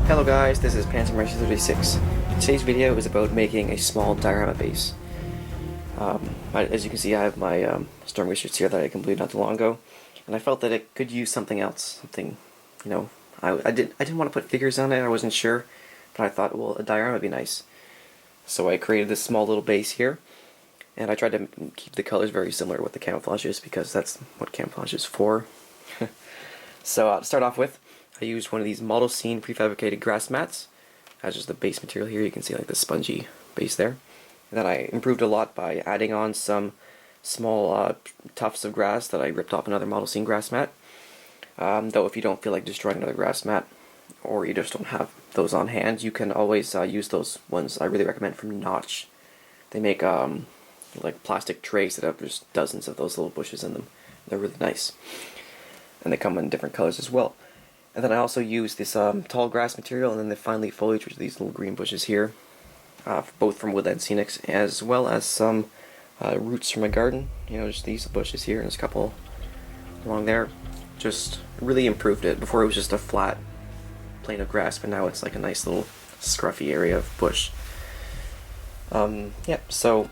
Hello guys, this is Panzer36. Today's video is about making a small diorama base. As you can see, I have my storm research here that I completed not too long ago, and I felt that it could use something else, something, you know, I didn't want to put figures on it, I wasn't sure, but I thought, well, a diorama would be nice. So I created this small little base here, and I tried to keep the colors very similar to what the camouflage is, because that's what camouflage is for. So to start off with, I used one of these model scene prefabricated grass mats as just the base material here. You can see like the spongy base there. And then I improved a lot by adding on some small tufts of grass that I ripped off another model scene grass mat. Though if you don't feel like destroying another grass mat, or you just don't have those on hand, you can always use those ones I really recommend from Noch. They make like plastic trays that have just dozens of those little bushes in them. They're really nice. And they come in different colors as well. And then I also used this tall grass material and then the fine leaf foliage, which are these little green bushes here, both from Woodland Scenics, as well as some roots from my garden. You know, just these bushes here, and there's a couple along there. Just really improved it. Before it was just a flat plane of grass, but now it's like a nice little scruffy area of bush. Yeah, so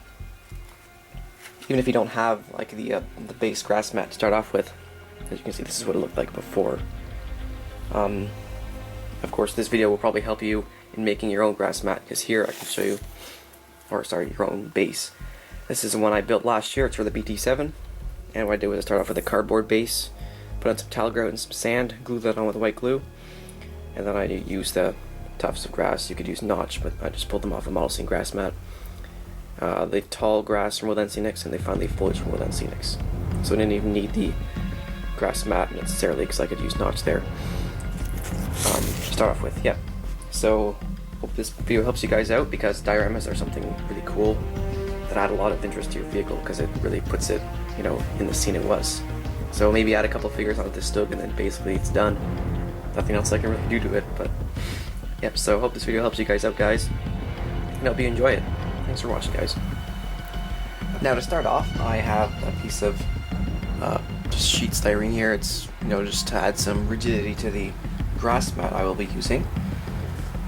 even if you don't have like the base grass mat to start off with, as you can see, this is what it looked like before. Of course, this video will probably help you in making your own grass mat, because here I can show you, or sorry, your own base. This is the one I built last year. It's for the BT7, and what I did was I started off with a cardboard base, put on some tile grout and some sand, glued that on with white glue, and then I used the tufts of grass. You could use Noch, but I just pulled them off a model scene grass mat. The tall grass from Woodland Scenics and the fine leaf foliage from Woodland Scenics. So I didn't even need the grass mat necessarily, because I could use Noch there. To start off with, yeah. So hope this video helps you guys out, because dioramas are something really cool that add a lot of interest to your vehicle, because it really puts it, you know, in the scene it was. So maybe add a couple figures onto this stug and then basically it's done. Nothing else I can really do to it, but yep. So hope this video helps you guys out, guys, and hope you enjoy it. Thanks for watching, guys. Now to start off, I have a piece of just sheet styrene here. It's, you know, just to add some rigidity to the grass mat I will be using.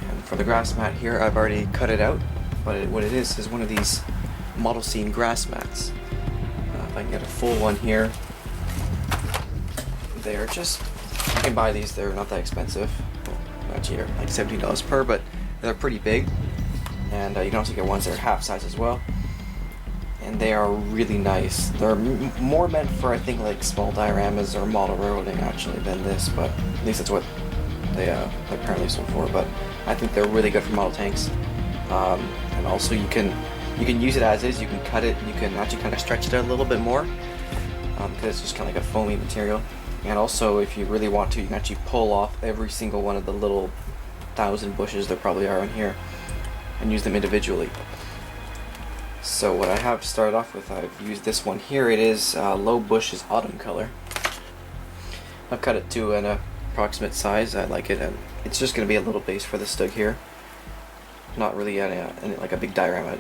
And for the grass mat here, I've already cut it out, but what it is one of these model scene grass mats. If I can get a full one here, they're just, you can buy these, they're not that expensive. Well, actually they're like $17 per, but they're pretty big, and you can also get ones that are half size as well. And they are really nice. They're more meant for, I think, like small dioramas or model railroading actually than this, but at least that's what they apparently sold for. But I think they're really good for model tanks. And also you can use it as is. You can cut it. You can actually kind of stretch it out a little bit more, because it's just kind of like a foamy material. And also, if you really want to, you can actually pull off every single one of the little 1,000 bushes there probably are in here and use them individually. So what I have started off with, I've used this one here. It is Low Bush's Autumn color. I've cut it to an approximate size. I like it, and it's just going to be a little base for the stug here. Not really like a big diorama.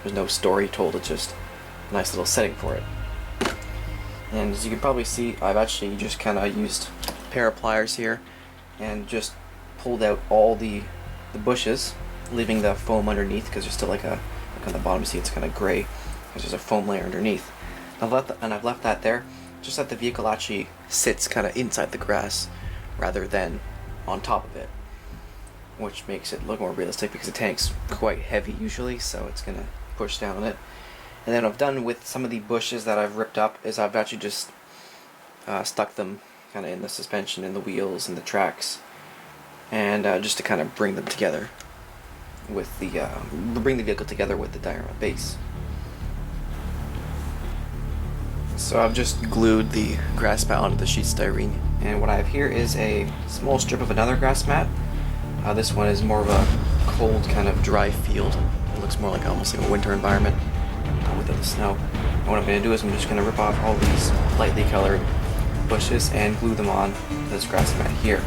There's no story told. It's just a nice little setting for it. And as you can probably see, I've actually just kind of used a pair of pliers here and just pulled out all the bushes, leaving the foam underneath, because there's still like on the bottom, you see it's kind of gray because there's a foam layer underneath. I've left that there just that the vehicle actually sits kind of inside the grass rather than on top of it, which makes it look more realistic, because the tank's quite heavy usually, so it's gonna push down on it. And then what I've done with some of the bushes that I've ripped up is I've actually just stuck them kind of in the suspension, in the wheels, and the tracks, and just to kind of bring them together with the bring the vehicle together with the diorama base. So I've just glued the grass mat onto the sheet styrene, and what I have here is a small strip of another grass mat. This one is more of a cold, kind of dry field. It looks more like almost like a winter environment without the snow. And what I'm going to do is I'm just going to rip off all these lightly colored bushes and glue them on this grass mat here.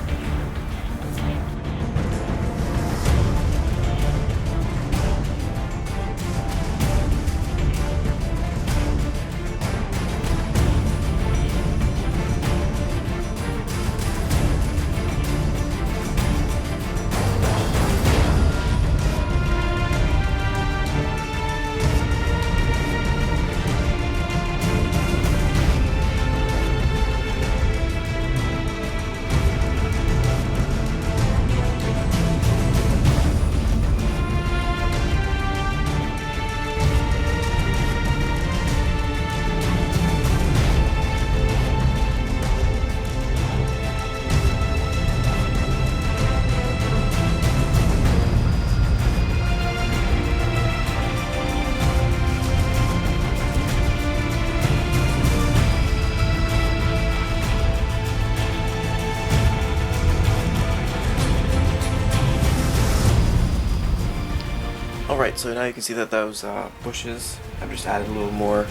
Alright, so now you can see that those bushes have just added a little more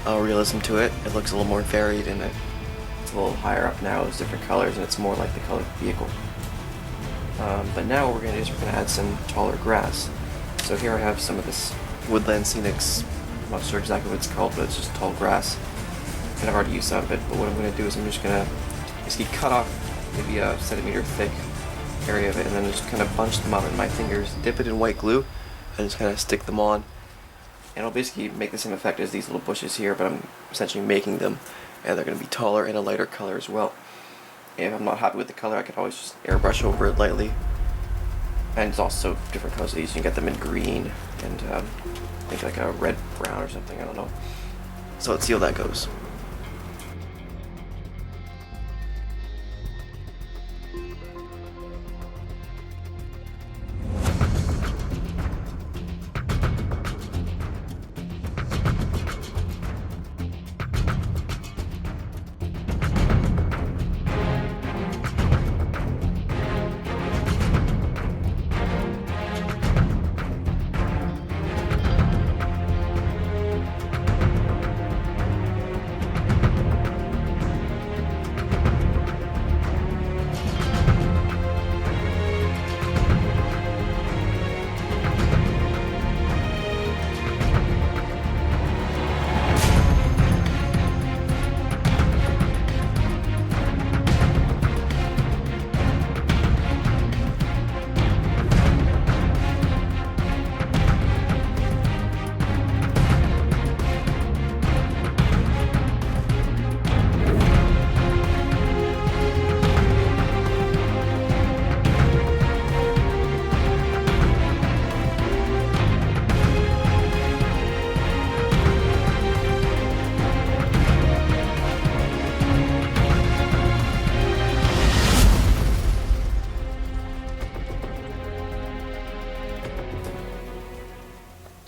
realism to it. It looks a little more varied and it's a little higher up now. There's different colors and it's more like the color of the vehicle. But now what we're going to do is we're going to add some taller grass. So here I have some of this Woodland Scenics. I'm not sure exactly what it's called, but it's just tall grass. Kind of hard to use some of it, but what I'm going to do is I'm just going to basically cut off maybe a centimeter thick area of it and then just kind of bunch them up in my fingers, dip it in white glue, and just kind of stick them on. And it'll basically make the same effect as these little bushes here, but I'm essentially making them, and they're going to be taller and a lighter color as well. If I'm not happy with the color, I could always just airbrush over it lightly. And it's also different colors of these. You can get them in green and I think like a red brown or something, I don't know. So let's see how that goes.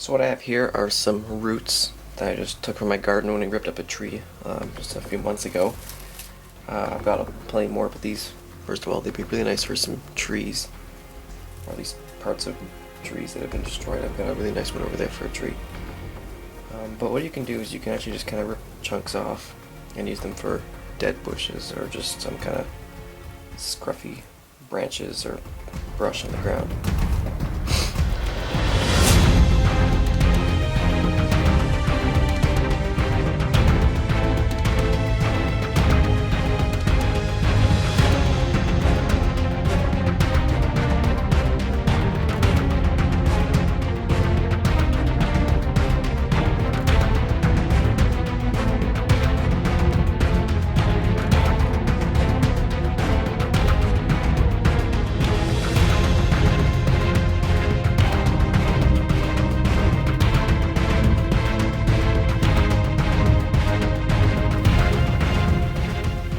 So what I have here are some roots that I just took from my garden when I ripped up a tree just a few months ago. I've got plenty more, but these, first of all, they'd be really nice for some trees, or at least parts of trees that have been destroyed. I've got a really nice one over there for a tree. But what you can do is you can actually just kind of rip chunks off and use them for dead bushes or just some kind of scruffy branches or brush on the ground.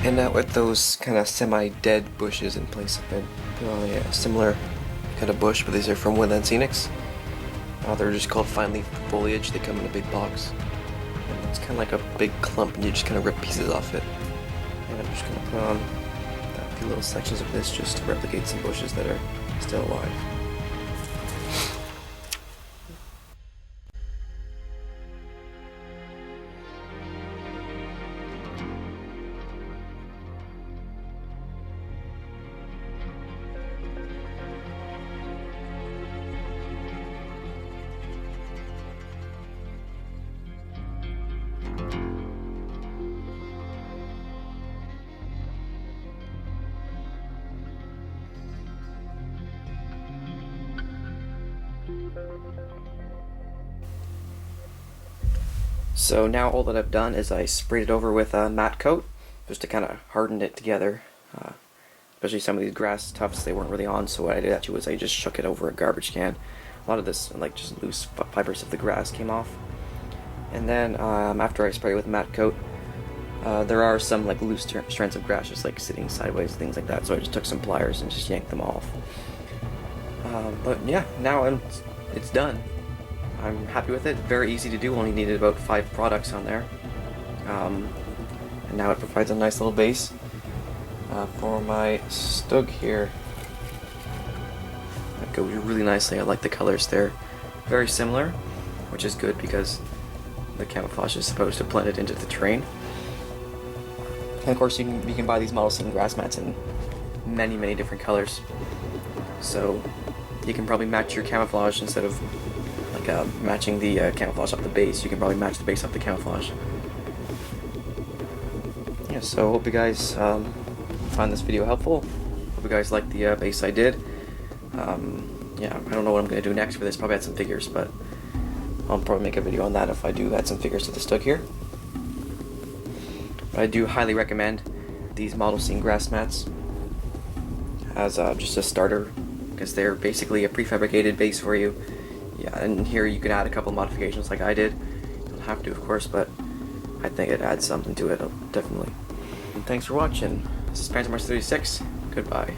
And now with those kind of semi-dead bushes in place of it, a similar kind of bush, but these are from Woodland Scenics. They're just called fine leaf foliage. They come in a big box. And it's kind of like a big clump and you just kind of rip pieces off it. And I'm just going to put on a few little sections of this just to replicate some bushes that are still alive. So now all that I've done is I sprayed it over with a matte coat just to kind of harden it together. Especially some of these grass tufts, they weren't really on, so what I did actually was I just shook it over a garbage can. A lot of this, like, just loose fibers of the grass came off. And then after I spray it with matte coat, there are some like loose strands of grass just like sitting sideways, things like that, so I just took some pliers and just yanked them off. But yeah, now it's done. I'm happy with it. Very easy to do, only needed about 5 products on there. And now it provides a nice little base for my stug here. That goes really nicely. I like the colors there. very similar, which is good because the camouflage is supposed to blend it into the terrain. And of course, you can buy these model scene grass mats in many different colors. So you can probably match your camouflage instead of like matching the camouflage off the base. You can probably match the base off the camouflage. Yeah, so hope you guys found this video helpful. Hope you guys liked the base I did. Yeah, I don't know what I'm going to do next for this. Probably add some figures, but I'll probably make a video on that if I do add some figures to the stook here. But I do highly recommend these model scene grass mats as just a starter, because they're basically a prefabricated base for you. Yeah, and here you can add a couple modifications like I did. You don't have to, of course, but I think it adds something to it, definitely. And thanks for watching. This is Phantom Rush 36. Goodbye.